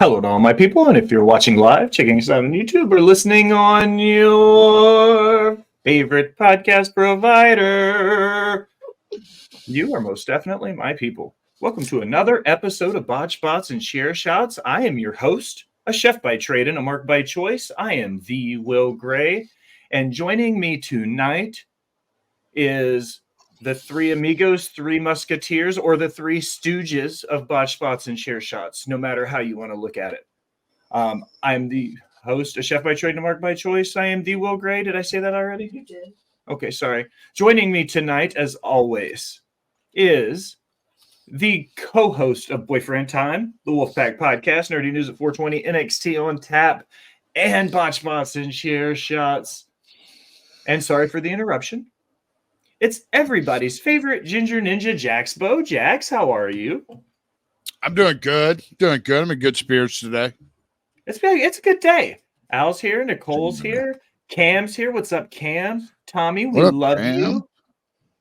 Hello to all my people, and if you're watching live, checking us out on YouTube, or listening on your favorite podcast provider, you are most definitely my people. Welcome to another episode of Botched Spots and Share Shots. I am your host, a chef by trade and a mark by choice. I am the Will Gray, and joining me tonight is the three amigos, three musketeers, or the three stooges of Botched Spots and Share Shots, no matter how you want to look at it. I'm the host, a chef by trade and a mark by choice. I am the Will Gray. Did I say that already? You did. Okay, sorry. Joining me tonight, as always, is the co-host of Boyfriend Time, the Wolfpack Podcast, Nerdy News at 420, NXT on Tap, and Botched Spots and Share Shots. And sorry for the interruption. It's everybody's favorite ginger ninja, Jax Bo. Jax, how are you? I'm doing good. I'm in good spirits today. It's a good day. Al's here, Nicole's here, Cam's here. What's up, Cam? Tommy, we love you.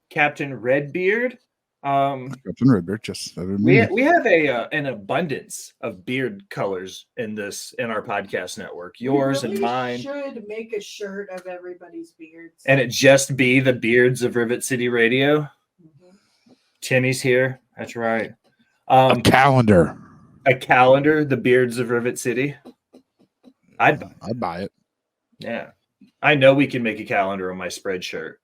Captain Redbeard. Captain Redbeard, just we have an abundance of beard colors in our podcast network. Yours and mine. Should make a shirt of everybody's beards, and it just be the beards of Rivet City Radio. Mm-hmm. Timmy's here. That's right. A calendar. The beards of Rivet City. I'd buy it. Yeah, I know we can make a calendar on my Spreadshirt.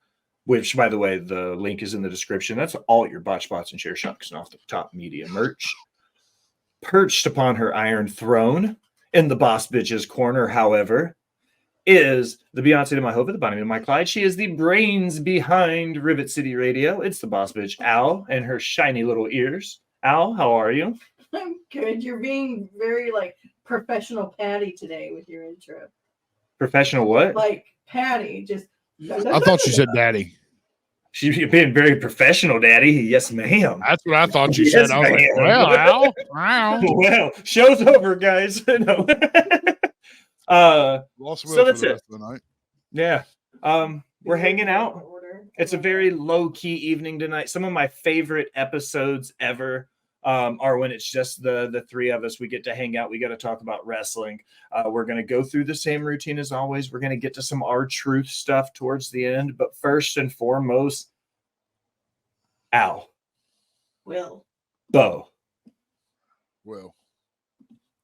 Which, by the way, the link is in the description. That's all your Botched Spots and Share Shots and Off the Top Media merch. Perched upon her iron throne in the boss bitch's corner, however, is the Beyonce to my Hova, the Bonnie to my Clyde. She is the brains behind Rivet City Radio. It's the boss bitch, Al, and her shiny little ears. Al, how are you? I'm good. You're being very, professional Patty today with your intro. Professional what? Like Patty, just... I thought she said daddy. She's being very professional, Daddy. Yes, ma'am. That's what I thought she said. I was like, well, Al. Well, show's over, guys. No. So that's it. Yeah. We're hanging out. It's a very low-key evening tonight. Some of my favorite episodes ever are when it's just the three of us. We get to hang out. We got to talk about wrestling. We're going to go through the same routine as always. We're going to get to some R-Truth stuff towards the end. But first and foremost, Al. Will. Bo. Will.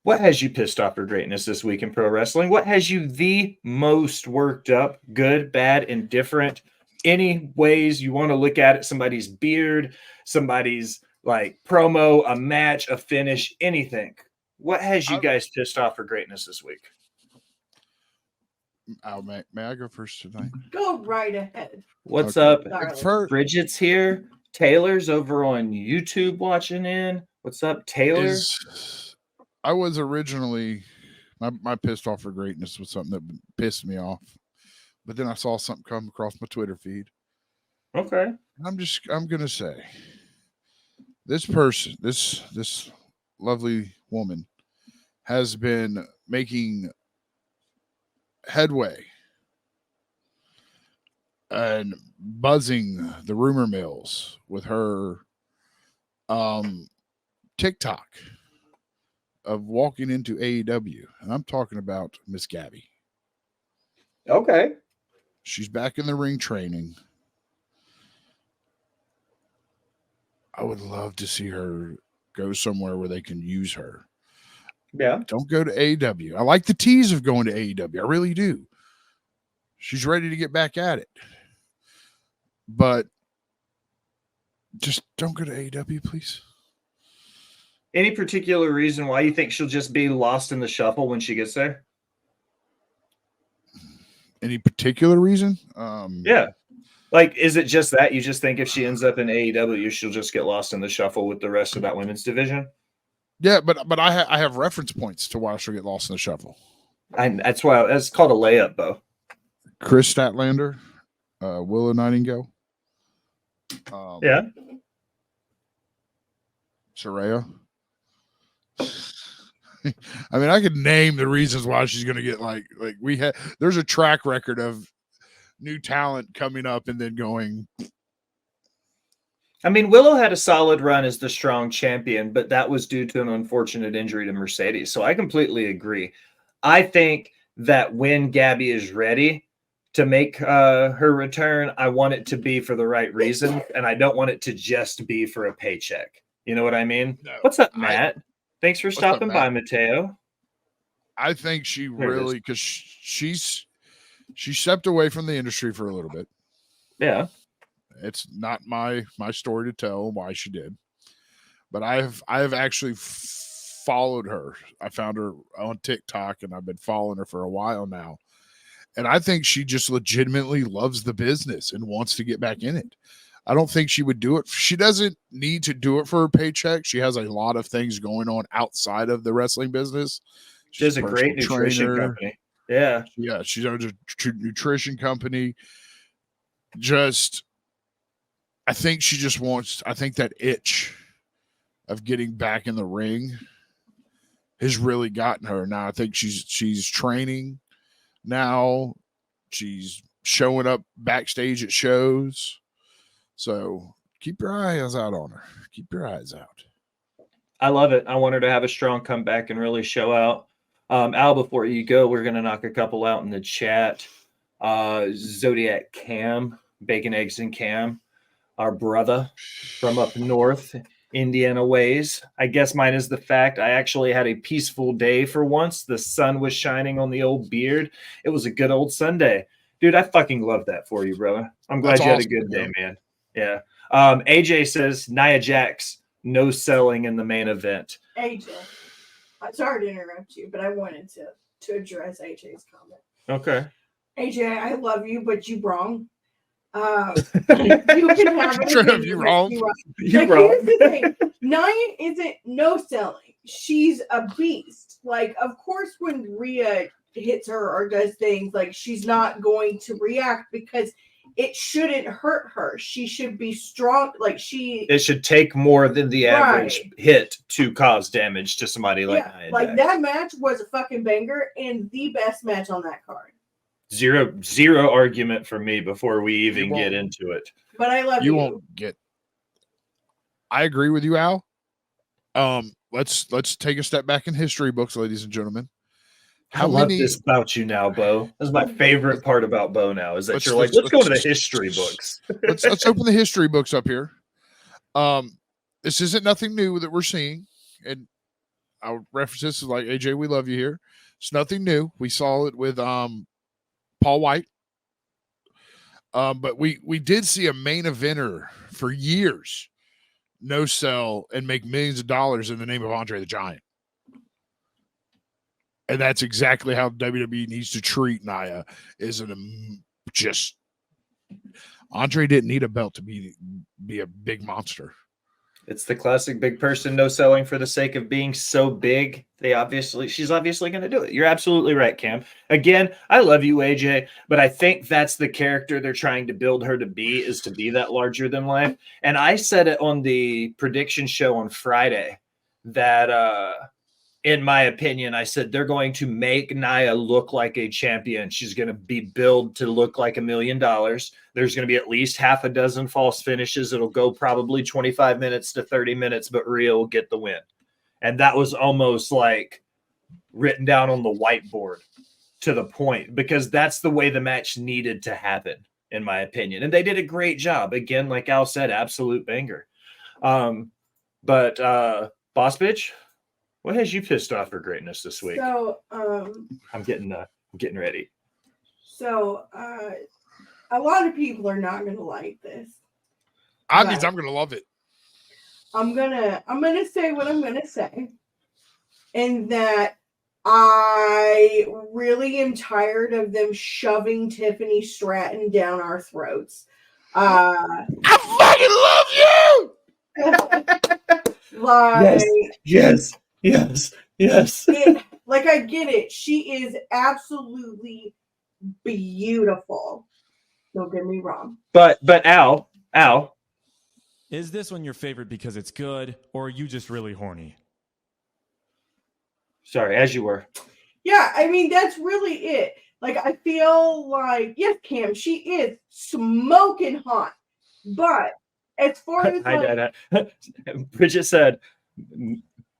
What has you pissed off for greatness this week in pro wrestling? What has you the most worked up? Good, bad, indifferent? Any ways you want to look at it. Somebody's beard, somebody's promo, a match, a finish, anything. What has you guys pissed off for greatness this week? May I go first tonight? Go right ahead. What's up? Bridget's here. Taylor's over on YouTube watching in. What's up, Taylor? I was originally, my pissed off for greatness was something that pissed me off. But then I saw something come across my Twitter feed. Okay. I'm going to say, this person, this lovely woman has been making headway and buzzing the rumor mills with her TikTok of walking into AEW. And I'm talking about Miss Gabby. Okay. She's back in the ring training. I would love to see her go somewhere where they can use her. Yeah. Don't go to AEW. I like the tease of going to AEW. I really do. She's ready to get back at it. But just don't go to AEW, please. Any particular reason why you think she'll just be lost in the shuffle when she gets there? Any particular reason? Yeah. Is it just that you just think if she ends up in AEW, she'll just get lost in the shuffle with the rest of that women's division? Yeah, but I have reference points to why she'll get lost in the shuffle. That's why it's called a layup, Bo. Chris Statlander, Willow Nightingale. Yeah. Saraya. I mean, I could name the reasons why she's going to get there's a track record of new talent coming up and then going. I mean, Willow had a solid run as the strong champion, but that was due to an unfortunate injury to Mercedes. So I completely agree. I think that when Gabby is ready to make her return, I want it to be for the right reason, and I don't want it to just be for a paycheck. You know what I mean? No, What's up, Matt? Thanks for What's up, stopping by, Matt? Mateo. I think she There it is. really, because she stepped away from the industry for a little bit. Yeah. It's not my story to tell why she did, but I have actually followed her. I found her on TikTok, and I've been following her for a while now. And I think she just legitimately loves the business and wants to get back in it. I don't think she would do it. She doesn't need to do it for her paycheck. She has a lot of things going on outside of the wrestling business. She has a great nutrition company. Yeah. Yeah, she owns a nutrition company. Just, I think she just wants, I think that itch of getting back in the ring has really gotten her. Now I think she's training now. She's showing up backstage at shows. So keep your eyes out on her. Keep your eyes out. I love it. I want her to have a strong comeback and really show out. Al, before you go, we're going to knock a couple out in the chat. Zodiac Cam, Bacon, Eggs, and Cam, our brother from up north, Indiana ways. I guess mine is the fact I actually had a peaceful day for once. The sun was shining on the old beard. It was a good old Sunday. Dude, I fucking love that for you, brother. I'm glad That's you had a awesome, good day, man. man. Yeah. AJ says Nia Jax, no selling in the main event. AJ, I'm sorry to interrupt you, but I wanted to address AJ's comment. Okay. AJ, I love you, but you wrong. You can have it. Trev, you wrong. You're like, wrong. Here's the thing. Nia isn't no selling. She's a beast. Like, of course, when Rhea hits her or does things, like, she's not going to react because it shouldn't hurt her. She should be strong. Like, it should take more than the average hit to cause damage to somebody like Nia like Jax. that match was a fucking banger and the best match on that card. Zero argument for me before we even get into it. But I love you. You won't get. I agree with you, Al. Let's take a step back in history books, ladies and gentlemen. I love this about you now, Bo. This is my favorite part about Bo now, is that let's go to the history books. let's open the history books up here. This isn't nothing new that we're seeing, and I'll reference this as like AJ, we love you here. It's nothing new. We saw it with Paul White. But we did see a main eventer for years no sell and make millions of dollars in the name of Andre the Giant. And that's exactly how WWE needs to treat Nia. Just Andre didn't need a belt to be a big monster. It's the classic big person no selling for the sake of being so big. She's obviously going to do it. You're absolutely right, Cam. Again, I love you, AJ, but I think that's the character they're trying to build her to be, is to be that larger than life. And I said it on the prediction show on Friday that, in my opinion, I said they're going to make Nia look like a champion. She's going to be billed to look like $1 million. There's going to be at least half a dozen false finishes. It'll go probably 25 minutes to 30 minutes, but Rhea will get the win. And that was almost like written down on the whiteboard to the point, because that's the way the match needed to happen, in my opinion. And they did a great job. Again, like Al said, absolute banger. But Boss Bitch, what has you pissed off for greatness this week? So, I'm getting ready. So, a lot of people are not going to like this. I'm going to love it. I'm gonna say what I'm gonna say, and that I really am tired of them shoving Tiffany Stratton down our throats. I fucking love you. Like, yes. I get it. She is absolutely beautiful. Don't get me wrong. But Al. Is this one your favorite because it's good, or are you just really horny? Sorry, as you were. Yeah, I mean, that's really it. Like, I feel like, yes, Cam, she is smoking hot. But as far as Hi, like, Dad. Bridget said,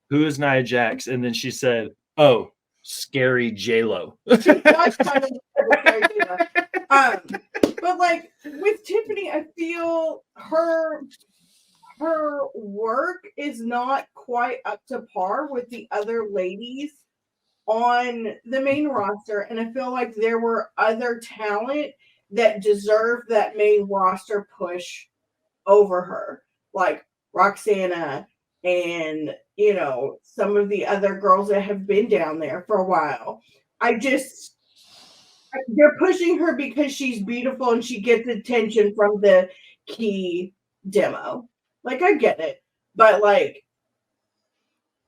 "Who is Nia Jax?" And then she said, "Oh, scary J-Lo." she was kind of scary too. But like with Tiffany, I feel her work is not quite up to par with the other ladies on the main roster, and I feel like there were other talent that deserved that main roster push over her, like Roxana and some of the other girls that have been down there for a while. They're pushing her because she's beautiful and she gets attention from the key demo. Like, I get it, but like,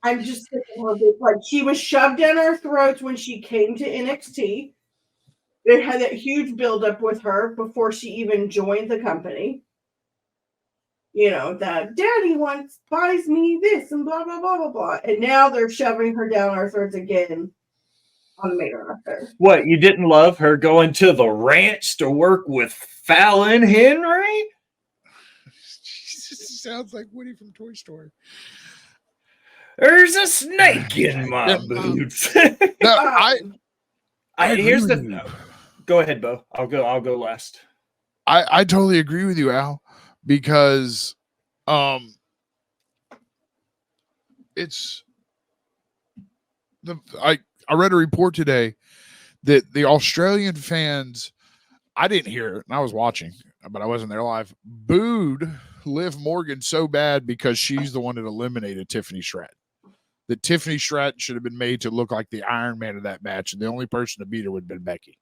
I'm just thinking of it, like, she was shoved down our throats when she came to NXT. They had that huge buildup with her before she even joined the company. That daddy buys me this and blah, blah, blah, blah, blah. And now they're shoving her down our throats again on the main roster. What, you didn't love her going to the ranch to work with Fallon Henry? Jesus, sounds like Woody from Toy Story. There's a snake in my boots. No, I here's agree with the. you. Go ahead, Bo. I'll go last. I totally agree with you, Al, because it's I read a report today that the Australian fans, I didn't hear it and I was watching, but I wasn't there live, booed Liv Morgan so bad because she's the one that eliminated Tiffany Stratton. That Tiffany Stratton should have been made to look like the Iron Man of that match, and the only person to beat her would have been Becky.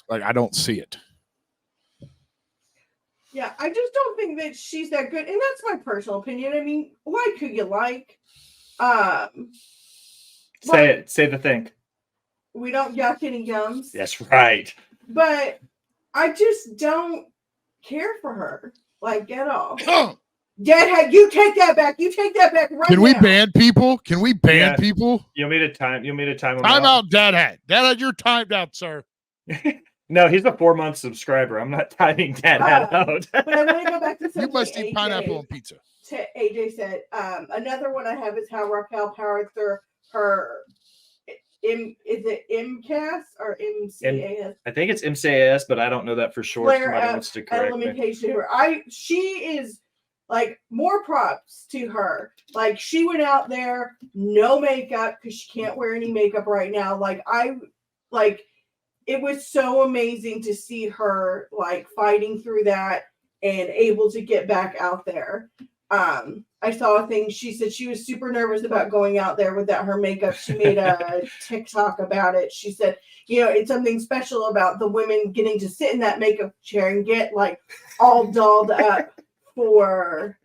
Like, I don't see it. Yeah, I just don't think that she's that good, and that's my personal opinion. I mean, like who you like. Say the thing. We don't yuck any yums. That's right. But I just don't care for her. Like, get off. Deadhead, you take that back. You take that back right now. Can we ban people? Can we ban people? You want me to time them Time out, Deadhead. Deadhead, you're timed out, sir. No, he's a 4-month subscriber. I'm not timing Deadhead out. But I want to go back to something You must eat pineapple on pizza. AJ said. Another one I have is how Raquel powered through her. Is it MCAS or MCAS? I think it's MCAS, but I don't know that for sure. Somebody wants to correct me. She is like, more props to her. Like, she went out there, no makeup, because she can't wear any makeup right now. It was so amazing to see her like fighting through that and able to get back out there. I saw a thing. She said she was super nervous about going out there without her makeup. She made a TikTok about it. She said, it's something special about the women getting to sit in that makeup chair and get like all dolled up for.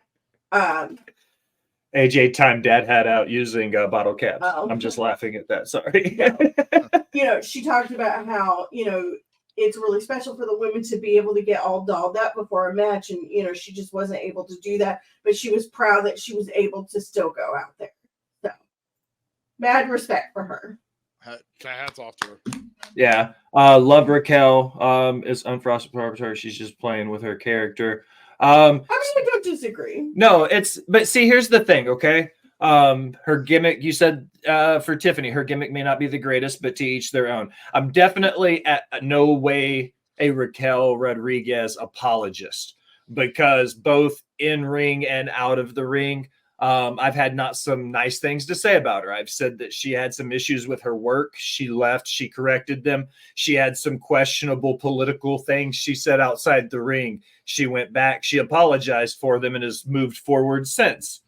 AJ timed Dad had out using bottle caps. Oh. I'm just laughing at that. Sorry. She talked about how, it's really special for the women to be able to get all dolled up before a match. And, she just wasn't able to do that. But she was proud that she was able to still go out there. So, mad respect for her. Hats off to her. Yeah. Love Raquel. Is unfrosted proprietary. She's just playing with her character. I don't disagree. No, but see, here's the thing, okay? Her gimmick, you said for Tiffany, her gimmick may not be the greatest, but to each their own. I'm definitely at no way a Raquel Rodriguez apologist, because both in ring and out of the ring, I've had not some nice things to say about her. I've said that she had some issues with her work. She left. She corrected them. She had some questionable political things she said outside the ring. She went back. She apologized for them and has moved forward since.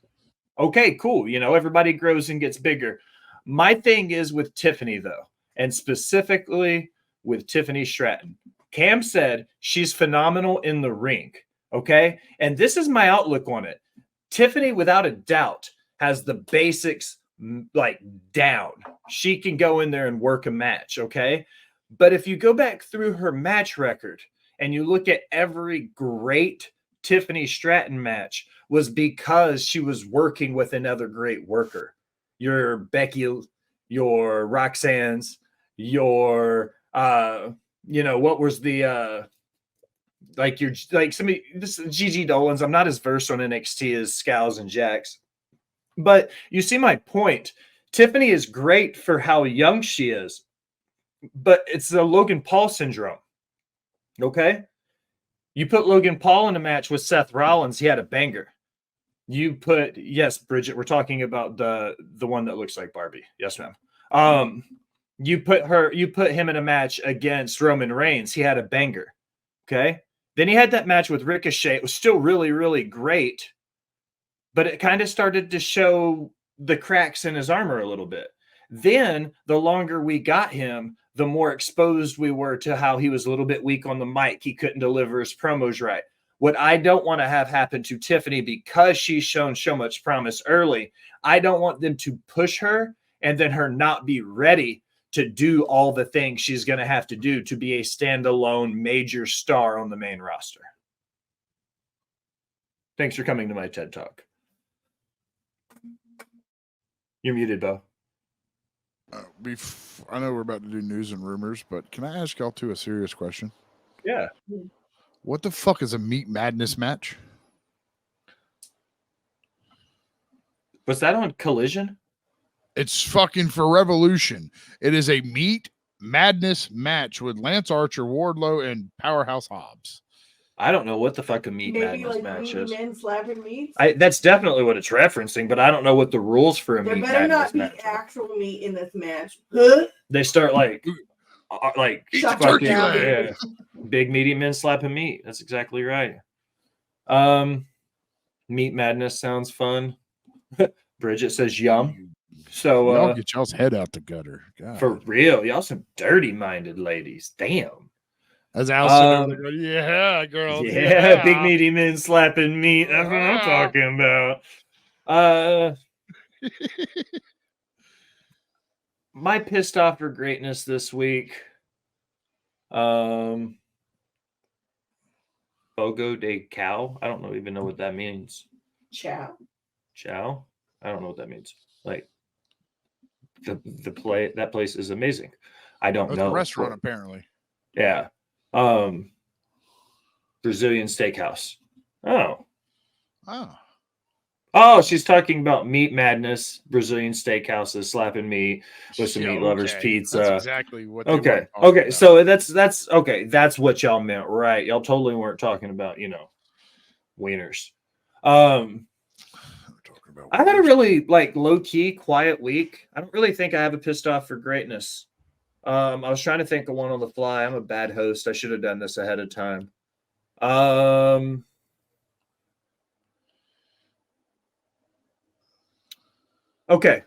Okay, cool. Everybody grows and gets bigger. My thing is with Tiffany, though, and specifically with Tiffany Stratton. Cam said she's phenomenal in the ring, okay? And this is my outlook on it. Tiffany, without a doubt, has the basics like down. She can go in there and work a match, okay? But if you go back through her match record and you look at every great Tiffany Stratton match, was because she was working with another great worker. Your Becky, your Roxanne's, your what was the like you're like somebody. This is Gigi Dolan's. I'm not as versed on NXT as Scals and Jax, but you see my point. Tiffany is great for how young she is, but it's the Logan Paul syndrome. Okay, you put Logan Paul in a match with Seth Rollins, he had a banger. You put Bridget. We're talking about the one that looks like Barbie. Yes, ma'am. You put him in a match against Roman Reigns. He had a banger. Okay. Then he had that match with Ricochet. It was still really, really great, but it kind of started to show the cracks in his armor a little bit. Then the longer we got him, the more exposed we were to how he was a little bit weak on the mic. He couldn't deliver his promos right. What I don't want to have happen to Tiffany, because she's shown so much promise early, I don't want them to push her and then her not be ready to do all the things she's going to have to do to be a standalone major star on the main roster. Thanks for coming to my TED Talk. You're muted, Bo. I know we're about to do news and rumors, but can I ask y'all two a serious question? Yeah. What the fuck is a Meat Madness match? Was that on Collision? It's fucking for Revolution. It is a Meat Madness match with Lance Archer, Wardlow, and Powerhouse Hobbs. I don't know what the fuck a Meat Maybe Madness like match meaty is. men slapping meats. That's definitely what it's referencing, but I don't know what the rules for a There Meat better Madness not be match are. actual meat in this match. Huh? They start like Shut turkey your leg. leg. big meaty men slapping meat. That's exactly right. Meat Madness sounds fun. Bridget says yum. So y'all get y'all's head out the gutter. God. for real, y'all some dirty-minded ladies. Damn. As Allison over there, yeah, girl. Yeah, big meaty men slapping meat. That's what I'm talking about. My pissed off for greatness this week. Fogo de cow. I don't even know what that means. Chow. Chow. I don't know what that means. Like that place is amazing. I don't It's know. a restaurant apparently. Yeah. Brazilian steakhouse. Oh, she's talking about Meat Madness, Brazilian steakhouses slapping meat with some meat lovers pizza. That's exactly what. Okay. About. So that's okay. That's what y'all meant, right? Y'all totally weren't talking about, wieners. I had a really low key, quiet week. I don't really think I have a pissed off for greatness. I was trying to think of one on the fly. I'm a bad host. I should have done this ahead of time. Okay.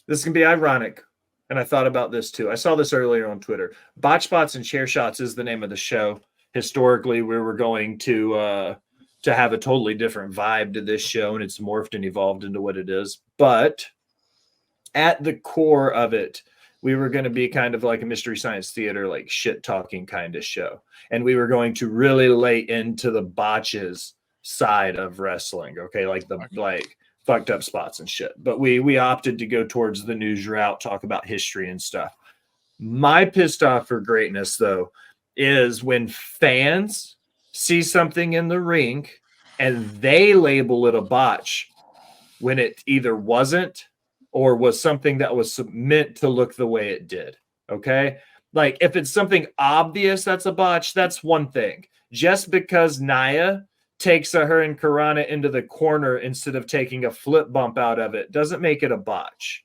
This can be ironic. And I thought about this too. I saw this earlier on Twitter. Botched Spots and Chair Shots is the name of the show. Historically, we were going to have a totally different vibe to this show, and it's morphed and evolved into what it is. But at the core of it, we were going to be kind of like a Mystery Science Theater, like shit talking kind of show. And we were going to really lay into the botches side of wrestling. Okay. Like fucked up spots and shit. But we opted to go towards the news route, talk about history and stuff. My pissed off for greatness, though, is when fans see something in the ring and they label it a botch when it either wasn't or was something that was meant to look the way it did. Okay. Like if it's something obvious that's a botch, that's one thing. Just because Nia takes a her and Karana into the corner instead of taking a flip bump out of it doesn't make it a botch.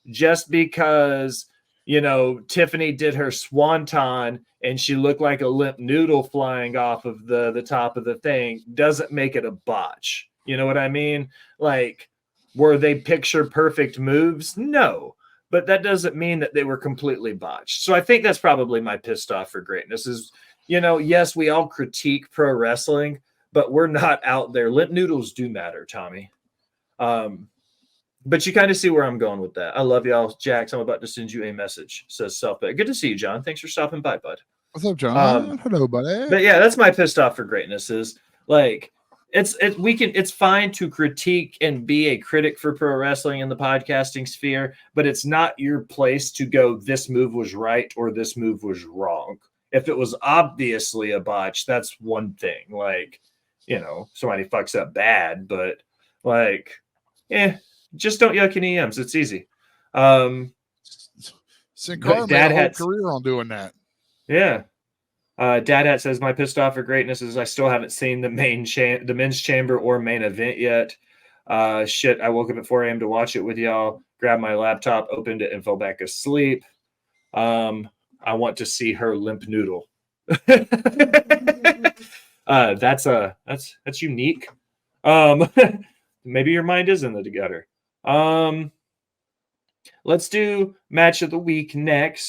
Just because, Tiffany did her swanton and she looked like a limp noodle flying off of the top of the thing doesn't make it a botch. You know what I mean? Like, were they picture perfect moves? No, but that doesn't mean that they were completely botched. So I think that's probably my pissed off for greatness is, yes, we all critique pro wrestling, but we're not out there. Limp noodles do matter, Tommy. But you kind of see where I'm going with that. I love y'all. Jax, I'm about to send you a message. Says self. Good to see you, John. Thanks for stopping by, bud. What's up, John? Hello, buddy. But yeah, that's my pissed off for greatness is like it's fine to critique and be a critic for pro wrestling in the podcasting sphere, but it's not your place to go, this move was right or this move was wrong. If it was obviously a botch, that's one thing. Like, somebody fucks up bad, but like, just don't yuck any EMs. It's easy. Sin Cara made a whole career on doing that. Yeah. Dad Hat says, my pissed off for greatness is I still haven't seen the men's chamber or main event yet. Shit, I woke up at 4 a.m. to watch it with y'all, grabbed my laptop, opened it, and fell back asleep. I want to see her limp noodle. That's unique. Maybe your mind is in the gutter. Let's do match of the week next.